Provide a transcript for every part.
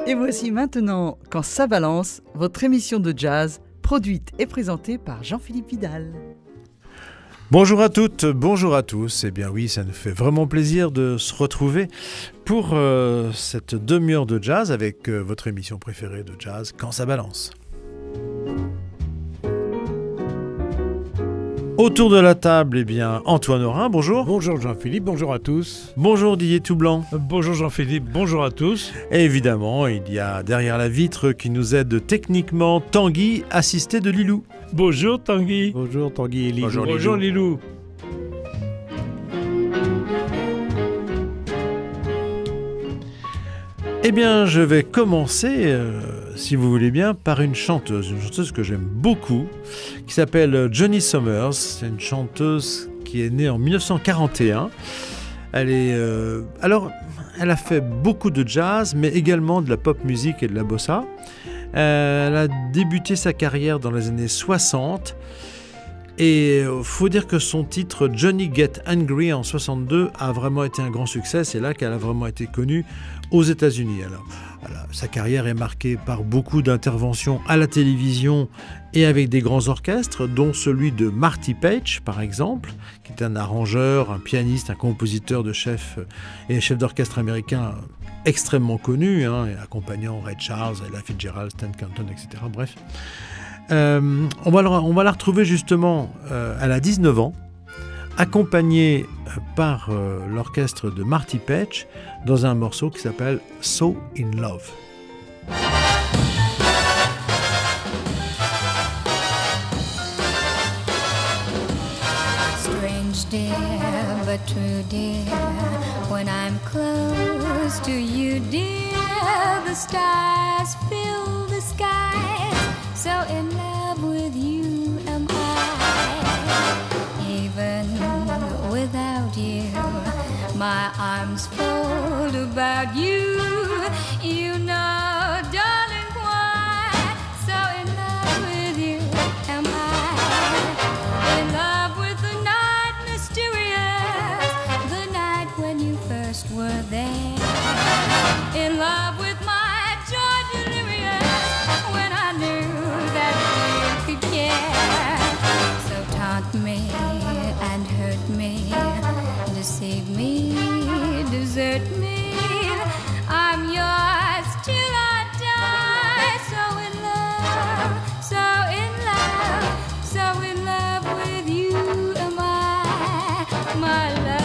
Et voici maintenant Quand ça balance, votre émission de jazz, produite et présentée par Jean-Philippe Vidal. Bonjour à toutes, bonjour à tous. Eh bien oui, ça nous fait vraiment plaisir de se retrouver pour cette demi-heure de jazz avec votre émission préférée de jazz, Quand ça balance. Autour de la table, eh bien, Antoine Aurin, bonjour. Bonjour Jean-Philippe, bonjour à tous. Bonjour Didier Toublanc. Bonjour Jean-Philippe, bonjour à tous. Et évidemment, il y a derrière la vitre qui nous aide techniquement Tanguy, assisté de Lilou. Bonjour Tanguy. Bonjour Tanguy et Lilou. Bonjour Lilou. Eh bien, je vais commencer, si vous voulez bien, par une chanteuse que j'aime beaucoup, qui s'appelle Johnny Summers. C'est une chanteuse qui est née en 1941. Elle a fait beaucoup de jazz, mais également de la pop music et de la bossa. Elle a débuté sa carrière dans les années 60. Et il faut dire que son titre Johnny Get Angry en 62 a vraiment été un grand succès. C'est là qu'elle a vraiment été connue aux États-Unis. Alors, sa carrière est marquée par beaucoup d'interventions à la télévision et avec des grands orchestres, dont celui de Marty Paich, par exemple, qui est un arrangeur, un pianiste, un compositeur de chef d'orchestre américain extrêmement connu, accompagnant Ray Charles, Ella Fitzgerald, Stan Kenton, etc. Bref. On va la retrouver justement, elle a 19 ans, accompagnée par l'orchestre de Marty Paich dans un morceau qui s'appelle So in Love. Strange dear, but true dear, when I'm close to you dear, the stars fill the sky. So in love with you am I. Even without you, my arms fold about you. You know, darling, why? So in love with you am I. In love with the night mysterious, the night when you first were there. In love with my joy delirious, when I knew that you could care. So taunt me and hurt me, deceive me, desert me. I'm yours till I die. So in love, so in love, so in love with you am I, my love.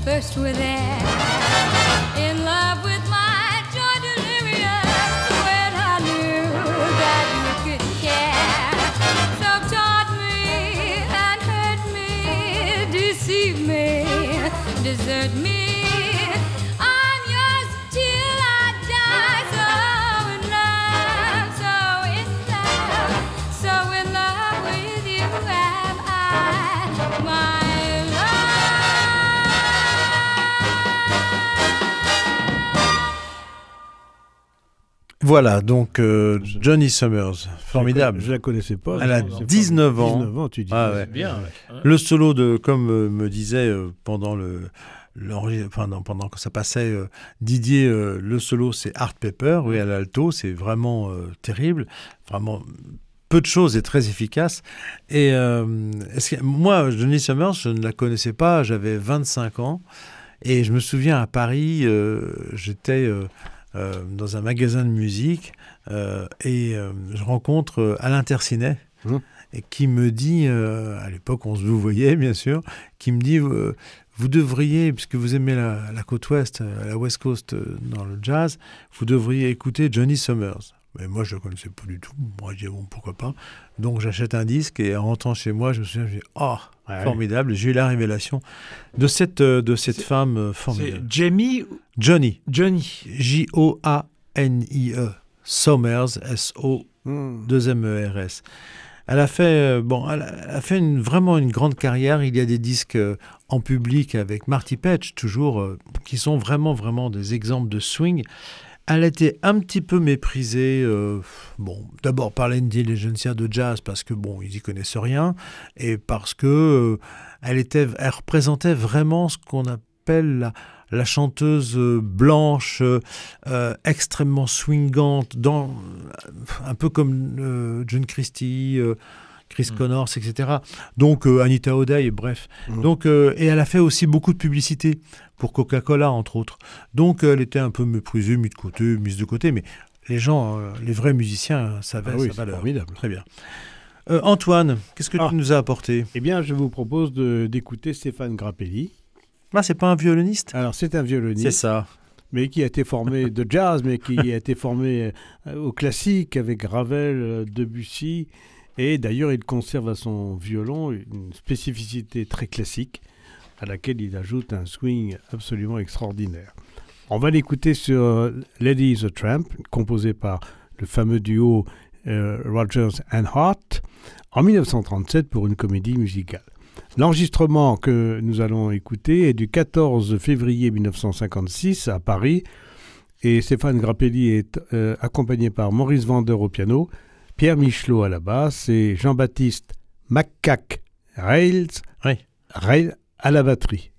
First were there, in love with my joy delirious, when I knew that you could care. So taunt me and hurt me, deceive me, desert me. I'm yours till I die. So in love, so in love, so in love with you am I, my Voilà, donc Johnny Summers, formidable. Je la connaissais pas. Elle a 19 ans. 19 ans, tu dis. Ah ouais. C'est bien. Ouais. Le solo comme me disait pendant que ça passait Didier, le solo c'est Art Pepper, oui, à l'alto, c'est vraiment terrible, vraiment peu de choses et très efficace. Et moi, Johnny Summers, je ne la connaissais pas, j'avais 25 ans, et je me souviens à Paris, j'étais dans un magasin de musique et je rencontre Alain Tercinet et qui me dit, à l'époque on se voyait bien sûr, qui me dit vous devriez, puisque vous aimez la côte ouest, la West Coast dans le jazz, vous devriez écouter Johnny Summers. Mais moi, je ne le connaissais pas du tout. Moi, je dis, bon, pourquoi pas. Donc, j'achète un disque et en rentrant chez moi, je me souviens, je dis, oh, Ouais. Formidable. J'ai eu la révélation de cette femme C'est formidable. Jamie Johnny. Joanie. Somers, S-O-2-M-E-R-S. Elle a fait, vraiment une grande carrière. Il y a des disques en public avec Marty Patch, toujours, qui sont vraiment, vraiment des exemples de swing. Elle a été un petit peu méprisée, d'abord par l'intelligentsia de jazz, parce que, ils n'y connaissent rien, et parce que elle représentait vraiment ce qu'on appelle la chanteuse blanche, extrêmement swingante, un peu comme John Christie, Chris Connors, etc. Donc Anita O'Day, bref. Donc, et elle a fait aussi beaucoup de publicité pour Coca-Cola, entre autres. Donc elle était un peu méprisée, mise de côté, mais les gens, les vrais musiciens savaient sa valeur. Formidable. Très bien. Antoine, qu'est-ce que tu nous as apporté? Eh bien, je vous propose d'écouter Stéphane Grappelli. Ah, c'est pas un violoniste? Alors, c'est un violoniste. C'est ça. Mais qui a été formé de jazz, mais qui a été formé au classique avec Ravel, Debussy. Et d'ailleurs, il conserve à son violon une spécificité très classique à laquelle il ajoute un swing absolument extraordinaire. On va l'écouter sur Lady is a Tramp, composé par le fameux duo Rodgers and Hart, en 1937 pour une comédie musicale. L'enregistrement que nous allons écouter est du 14 février 1956 à Paris, et Stéphane Grappelli est accompagné par Maurice Vander au piano, Pierre Michelot à la basse et Jean-Baptiste Macaque Rails à la batterie.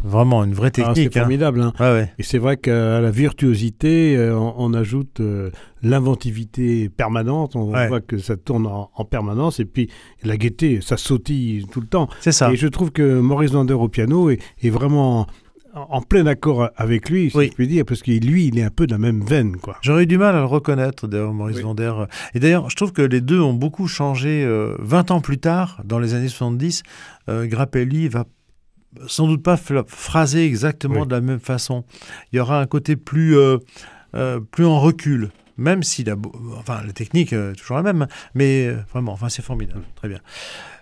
Vraiment une vraie technique. C'est formidable. Hein. Ouais, ouais. Et c'est vrai qu'à la virtuosité, on ajoute l'inventivité permanente. On voit que ça tourne en permanence. Et puis la gaieté, ça sautille tout le temps. C'est ça. Et je trouve que Maurice Vander au piano est vraiment en plein accord avec lui, si je puis dire, parce que lui, il est un peu de la même veine, quoi. J'aurais eu du mal à le reconnaître, d'ailleurs, Maurice Vander. Et d'ailleurs, je trouve que les deux ont beaucoup changé. 20 ans plus tard, dans les années 70, Grappelli va sans doute pas phraser exactement de la même façon. Il y aura un côté plus en recul, même si la technique est toujours la même, mais vraiment, c'est formidable. Très bien.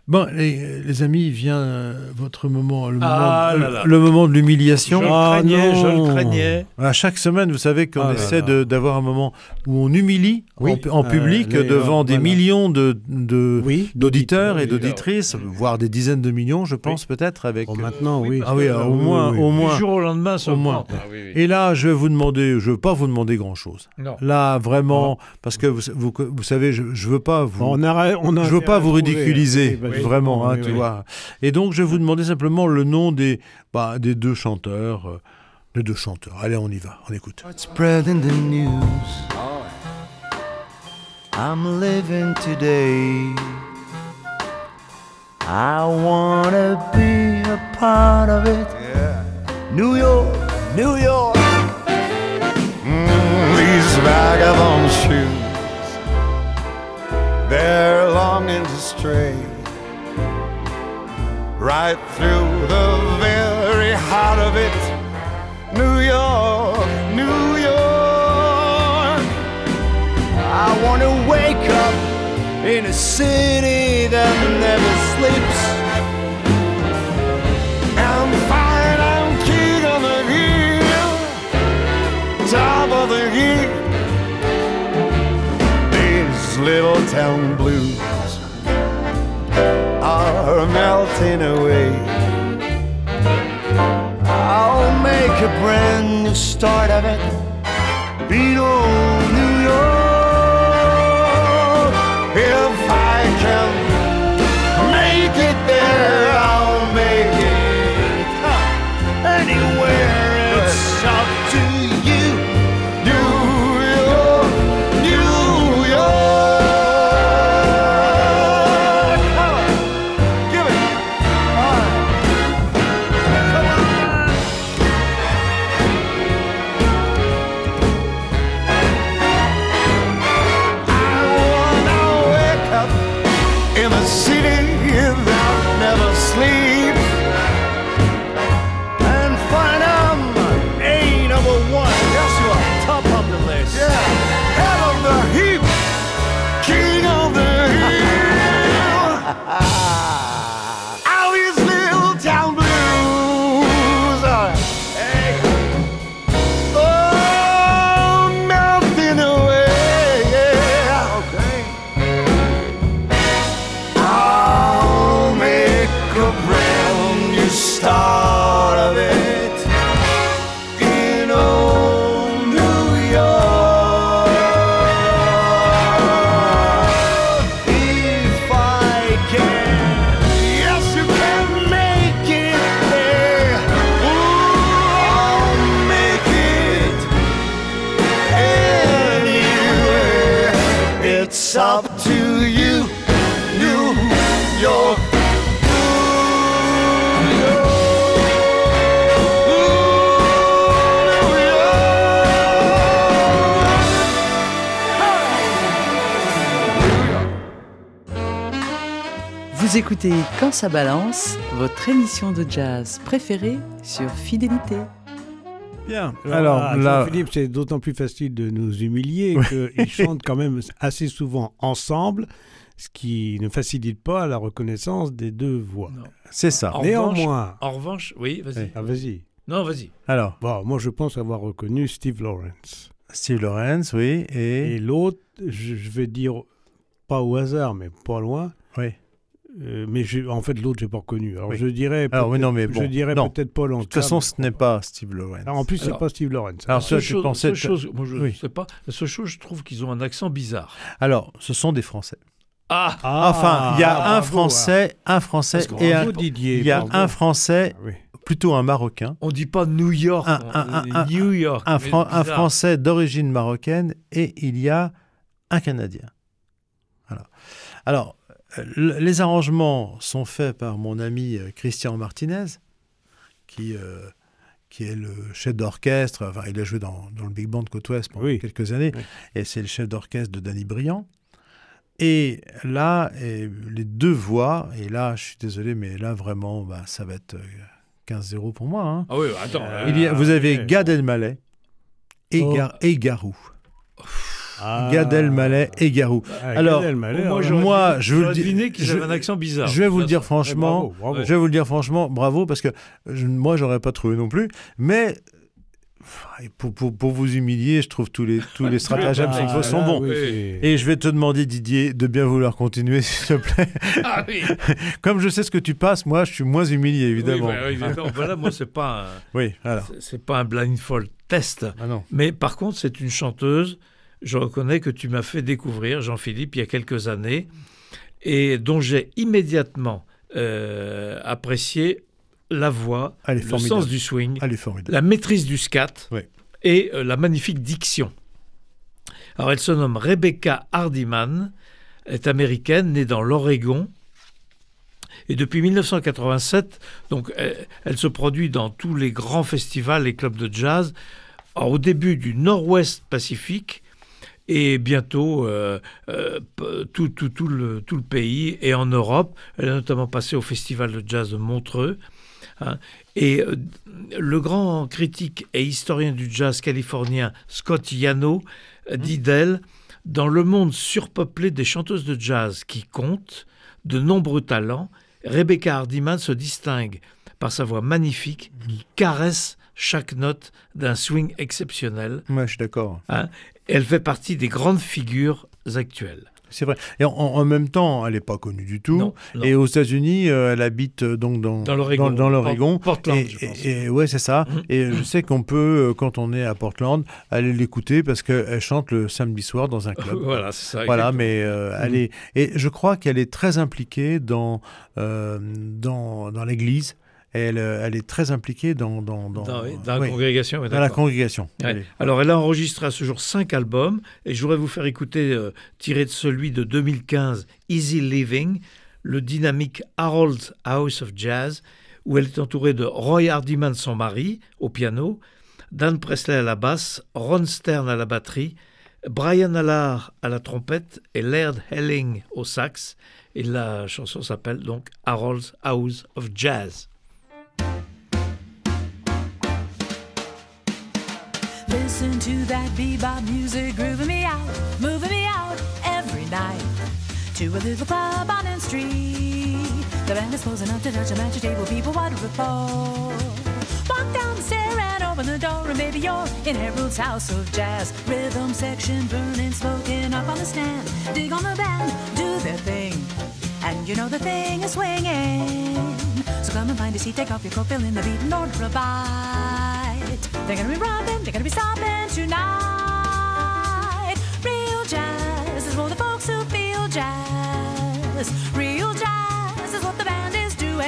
Bon, les amis, vient votre moment, le moment de l'humiliation. Je le craignais. À chaque semaine, vous savez qu'on essaie d'avoir un moment où on humilie en public devant des millions d'auditeurs et d'auditrices, voire des dizaines de millions, je pense, peut-être. Avec... maintenant, oui. Ah oui, au moins. Du jour au lendemain, ça augmente. Et là, je ne veux pas vous demander grand-chose. Non. Là, vraiment, parce que vous savez, je veux pas vous... je veux pas vous ridiculiser. Vraiment, oui, tu vois. Et donc, je vais vous demander simplement le nom des deux chanteurs. Les deux chanteurs. Allez, on y va, on écoute. Spreading the news. I'm living today. I wanna be a part of it. New York, New York. These vagabond shoes, they're longing to stray right through the very heart of it. New York, New York. I want to wake up in a city that never sleeps and find I'm king of the hill, top of the heap. These little town blues are melting away. I'll make a brand new start of it. Beat on New York. If I can make it there, I'll make it anywhere. It's up to you. New York, New York. Come on, give it. All right. Come on. In a city that never sleeps and find I'm A number one. Yes, you are. Top of the list. Yeah. Head of the heap. King of the hill. All these little town blues. Hey. Oh, melting away. Yeah. Okay. I'll make a brand new start of it in old New York. If I can, yes, you can make it there. Ooh, I'll make it anywhere. It's up to you. New York. Vous écoutez Quand ça balance, votre émission de jazz préférée sur Fidélité. Bien. Alors là, Jean-Philippe, c'est d'autant plus facile de nous humilier qu'ils chantent quand même assez souvent ensemble, ce qui ne facilite pas la reconnaissance des deux voix. Non. c'est ça. Néanmoins... En revanche, oui, vas-y. Ah, vas-y. Non, vas-y. Alors, Bon, moi, je pense avoir reconnu Steve Lawrence. Steve Lawrence, oui, Et l'autre, je vais dire, pas au hasard, mais pas loin. oui. Mais en fait, l'autre, je n'ai pas reconnu. Alors, Oui. je dirais Alors, oui, non, mais je bon, dirais non. peut-être Paul Anka. De toute façon, ce n'est pas Steve Lawrence. Alors, en plus, c'est Alors- pas Steve Lawrence. Alors, toi, Seule tu chose- pensais... seule chose, moi je ne Oui. sais pas, la seule chose, je trouve qu'ils ont un accent bizarre. Alors, ce sont des Français. Ah, Enfin, il y a un bravo, Français Parce que et bravo, un... Didier. Il y a bravo. un Français Ah, oui. plutôt un Marocain, On dit pas New York, New York. un mais bizarre. Français d'origine marocaine et il y a un Canadien. Voilà. Alors, les arrangements sont faits par mon ami Christian Martinez, qui est le chef d'orchestre. Enfin, il a joué dans le Big Band Côte Ouest pendant quelques années, et c'est le chef d'orchestre de Danny Briand. Et là, les deux voix, et là, je suis désolé, mais là, vraiment, ça va être 15-0 pour moi. Hein. Ah oui, attends. Vous avez Gad Elmaleh et Garou. Gad Elmaleh et Garou. Alors, moi, je vous le dis, deviné qu'ils avaient un accent bizarre. Je vais vous le dire franchement, bravo. je vais vous le dire franchement, bravo, parce que moi, j'aurais pas trouvé non plus, mais pour vous humilier, je trouve tous les stratagèmes sont bons. Oui, Et je vais te demander, Didier, de bien vouloir continuer, s'il te plaît. Ah oui. Comme je sais ce que tu passes, moi, je suis moins humilié, évidemment. Oui, voilà, moi, c'est pas c'est pas un blindfold test. Ah non. Mais par contre, c'est une chanteuse, je reconnais, que tu m'as fait découvrir, Jean-Philippe, il y a quelques années, et dont j'ai immédiatement apprécié la voix, le sens du swing, la maîtrise du scat et la magnifique diction. Alors, elle se nomme Rebecca Hardiman, est américaine, née dans l'Oregon. Et depuis 1987, donc, elle se produit dans tous les grands festivals et clubs de jazz, au début du Nord-Ouest Pacifique, et bientôt tout le pays, et en Europe. Elle est notamment passée au Festival de jazz de Montreux. Hein. Et le grand critique et historien du jazz californien Scott Yano dit d'elle: dans le monde surpeuplé des chanteuses de jazz qui comptent de nombreux talents, Rebecca Hardiman se distingue par sa voix magnifique qui caresse chaque note d'un swing exceptionnel. Ouais, je suis d'accord. Hein. Elle fait partie des grandes figures actuelles. C'est vrai. Et en même temps, elle n'est pas connue du tout. Non. Et aux États-Unis, elle habite donc dans l'Oregon. Portland, je pense. Et ouais, c'est ça. Et je sais qu'on peut, quand on est à Portland, aller l'écouter parce qu'elle chante le samedi soir dans un club. Voilà, c'est ça. Voilà, mais elle est. Et je crois qu'elle est très impliquée dans l'église. Elle est très impliquée dans la congrégation. Dans la congrégation. Ouais. Alors, elle a enregistré à ce jour 5 albums, et je voudrais vous faire écouter, tiré de celui de 2015, Easy Living, le dynamique Harold's House of Jazz, où elle est entourée de Roy Hardiman, son mari, au piano, Dan Presley à la basse, Ron Stern à la batterie, Brian Allard à la trompette et Laird Helling au sax. Et la chanson s'appelle donc Harold's House of Jazz. Listen to that bebop music grooving me out, moving me out every night to a little club on N Street. The band is closing up to touch a match table, people what a rapport. Walk down the stair and open the door, and baby you're in Harold's House of Jazz. Rhythm section burning, smoking up on the stand. Dig on the band, do their thing, and you know the thing is swinging. So come and find a seat, take off your coat, fill in the beat and order a bite. They're gonna be romping, they're gonna be stomping tonight. Real jazz is for the folks who feel jazz. Real jazz is what the band is doing.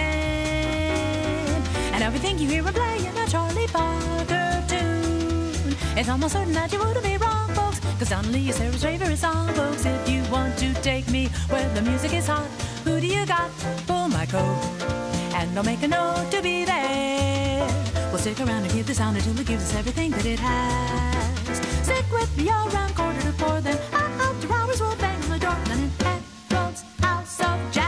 And everything you hear are playing a Charlie Parker tune. It's almost certain that you wouldn't be wrong, folks, 'cause Don Lee is Sarah's favorite song, folks. If you want to take me where the music is hot, who do you got? Pull my coat and I'll make a note to be there. We'll stick around and give the sound until it gives us everything that it has. Stick with me all around 3:45, then after hours we'll bang on the door, then in Harold's House of Jazz.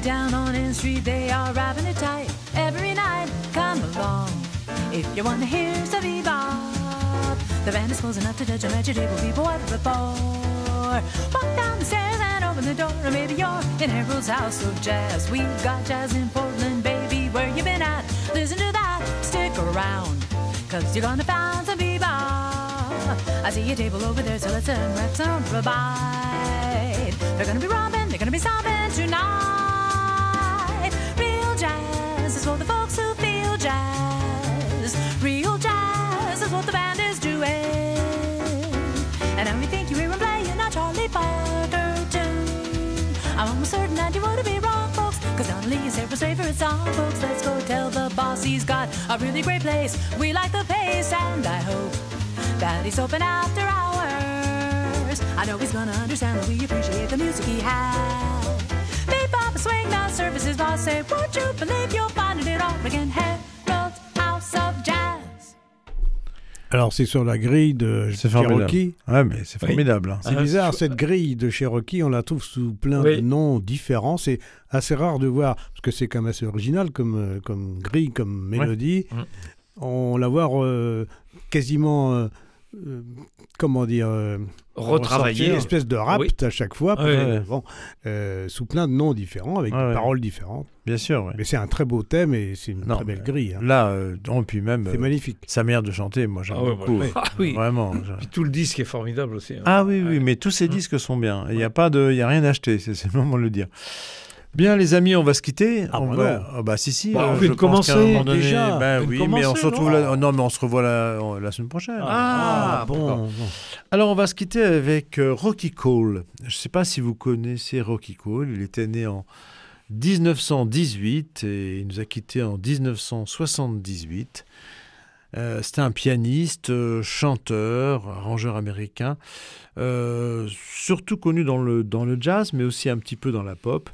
down on N Street, they are rapping it tight every night. Come along if you want to hear some bebop. The band is closing up to touch them at your table, people what before. Walk down the stairs and open the door, and maybe you're in Harold's House of Jazz. We've got jazz in Portland, baby, where you been at? Listen to that, stick around, cause you're gonna find some bebop. I see a table over there, so let's unwrap some rabide. They're gonna be romping, they're gonna be stomping tonight. Real jazz is for the folks who feel jazz. Real jazz is what the band is doing. And now we think you hear him playing a Charlie Parker tune. I'm almost certain that you wouldn't be wrong, folks, cause Donnelly is Harold's favorite song, folks. Let's go tell the boss he's got a really great place. We like the pace, and I hope that he's open after hours. I know he's gonna understand that we appreciate the music he has. Bebop and swing, the services boss say, won't you believe you'll find it all again? Harold's House of Jazz. Alors, c'est sur la grille de C'est formidable. Cherokee. Ouais, mais c'est formidable. Hein. C'est bizarre, cette grille de Cherokee, on la trouve sous plein de noms différents. C'est assez rare de voir, parce que c'est quand même assez original comme grille, comme mélodie. Ouais. On la voit quasiment, comment dire, retravailler. Une espèce de rap à chaque fois, sous plein de noms différents, avec des paroles différentes. Bien sûr, ouais. Mais c'est un très beau thème et c'est une très belle grille. Hein. Là, puis même... c'est magnifique. Sa manière de chanter, moi j'aime beaucoup. Oui. Vraiment. Puis tout le disque est formidable aussi. Hein. Ah oui, mais tous ces disques sont bien. Il n'y a rien à acheter, c'est le moment de le dire. Bien, les amis, on va se quitter. Ah, on bah va... si. On je vient de pense qu'à un commencer moment donné, déjà. Oui, mais on se retrouve non, mais on se revoit la semaine prochaine. Bon. Alors, on va se quitter avec Rocky Cole. Je ne sais pas si vous connaissez Rocky Cole. Il était né en 1918 et il nous a quittés en 1978. C'était un pianiste, chanteur, arrangeur américain, surtout connu dans le jazz, mais aussi un petit peu dans la pop.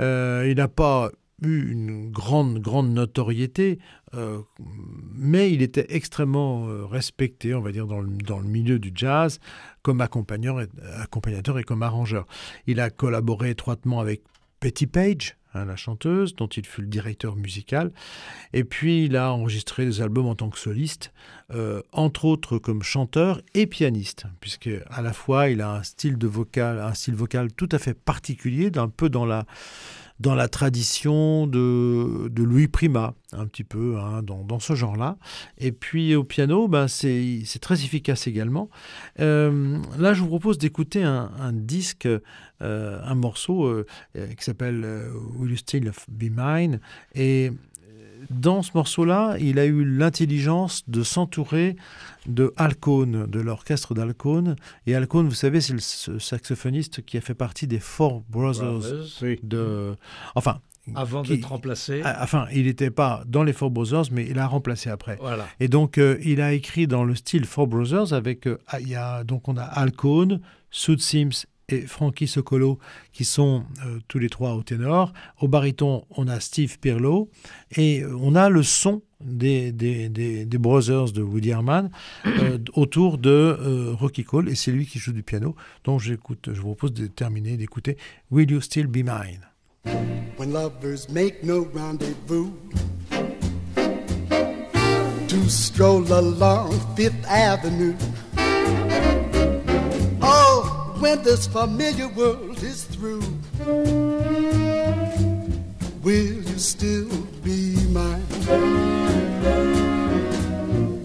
Il n'a pas eu une grande notoriété, mais il était extrêmement respecté, on va dire, dans le milieu du jazz, comme accompagnateur et comme arrangeur. Il a collaboré étroitement avec Betty Page, la chanteuse, dont il fut le directeur musical. Et puis, il a enregistré des albums en tant que soliste, entre autres comme chanteur et pianiste, puisque à la fois, il a un style vocal tout à fait particulier, un peu dans la tradition de Louis Prima, un petit peu, dans ce genre-là. Et puis au piano, c'est très efficace également. Là, je vous propose d'écouter un disque, un morceau qui s'appelle Will You Still Be Mine. Et dans ce morceau-là, il a eu l'intelligence de s'entourer de Al Cohn, de l'orchestre d'Al Cohn. Et Al Cohn, vous savez, c'est le saxophoniste qui a fait partie des Four Brothers. Avant d'être remplacé. Il n'était pas dans les Four Brothers, mais il a remplacé après. Voilà. Et donc, il a écrit dans le style Four Brothers avec... on a Al Cohn, Sud Sims et Frankie Sokolo, qui sont tous les trois au ténor. Au baryton, on a Steve Pirlo. Et on a le son des Brothers de Woody Herman autour de Rocky Cole. Et c'est lui qui joue du piano. Donc, je vous propose d'écouter Will You Still Be Mine? When lovers make no rendezvous to stroll along Fifth Avenue. Oh, when this familiar world is through, will you still be mine?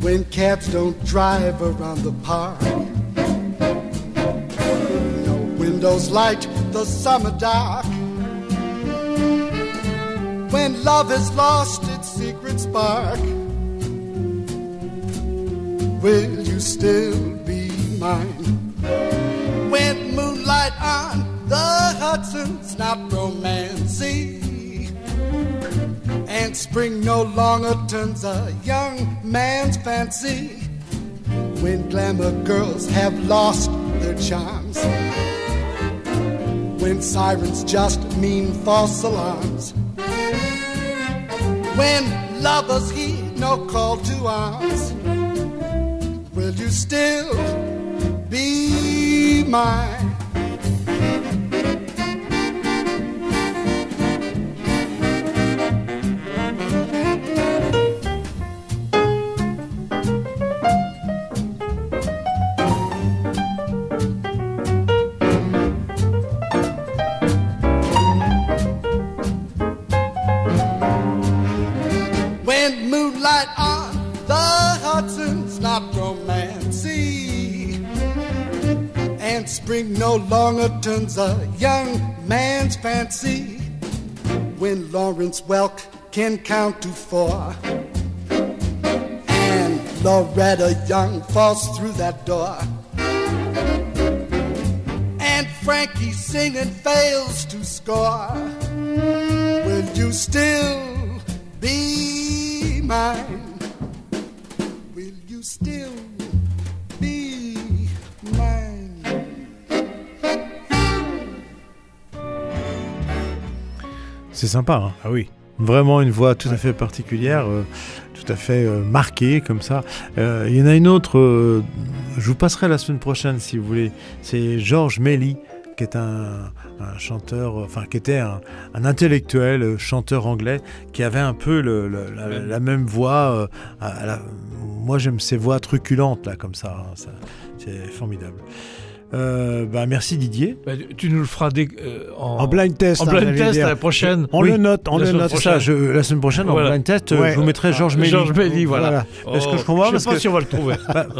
When cabs don't drive around the park, no windows light the summer dark. When love has lost its secret spark, will you still be mine? When moonlight on the Hudson's not romancing, and spring no longer turns a young man's fancy, when glamour girls have lost their charms, when sirens just mean false alarms, when lovers heed no call to arms, will you still be mine? spring no longer turns a young man's fancy. When Lawrence Welk can count to 4 and Loretta Young falls through that door, and Frankie singing fails to score, will you still be mine? Will you still be mine? C'est sympa, hein. Ah oui. Vraiment une voix tout à fait particulière, tout à fait marquée comme ça. Il y en a une autre, je vous passerai la semaine prochaine si vous voulez. C'est George Melly, qui est un chanteur, enfin qui était un intellectuel, chanteur anglais, qui avait un peu la même voix. Moi j'aime ces voix truculentes là comme ça, hein, c'est formidable. Merci Didier. Tu nous le feras En blind test. En blind test à la prochaine. On le note. C'est ça, la semaine prochaine, Voilà. en blind test, Ouais. je vous mettrai George Melly. George Melly, voilà. Est-ce que je comprends? Je sais pas si on va le trouver.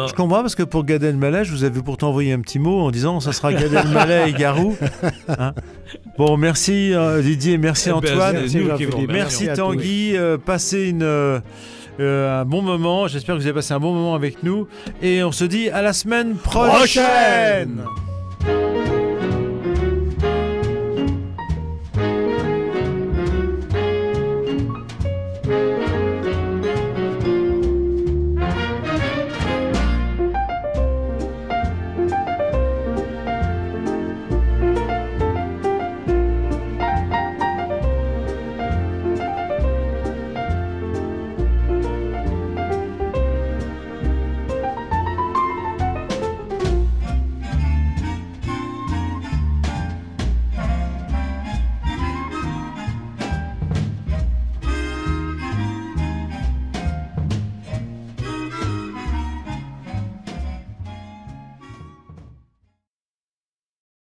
Je comprends parce que pour Gad Elmaleh, je vous avais pourtant envoyé un petit mot en disant ça sera Gad Elmaleh et Garou. Hein. Bon, merci Didier, merci Antoine, c'est nous qui vous remercions. merci à Tanguy. Passez un bon moment. J'espère que vous avez passé un bon moment avec nous et on se dit à la semaine prochaine.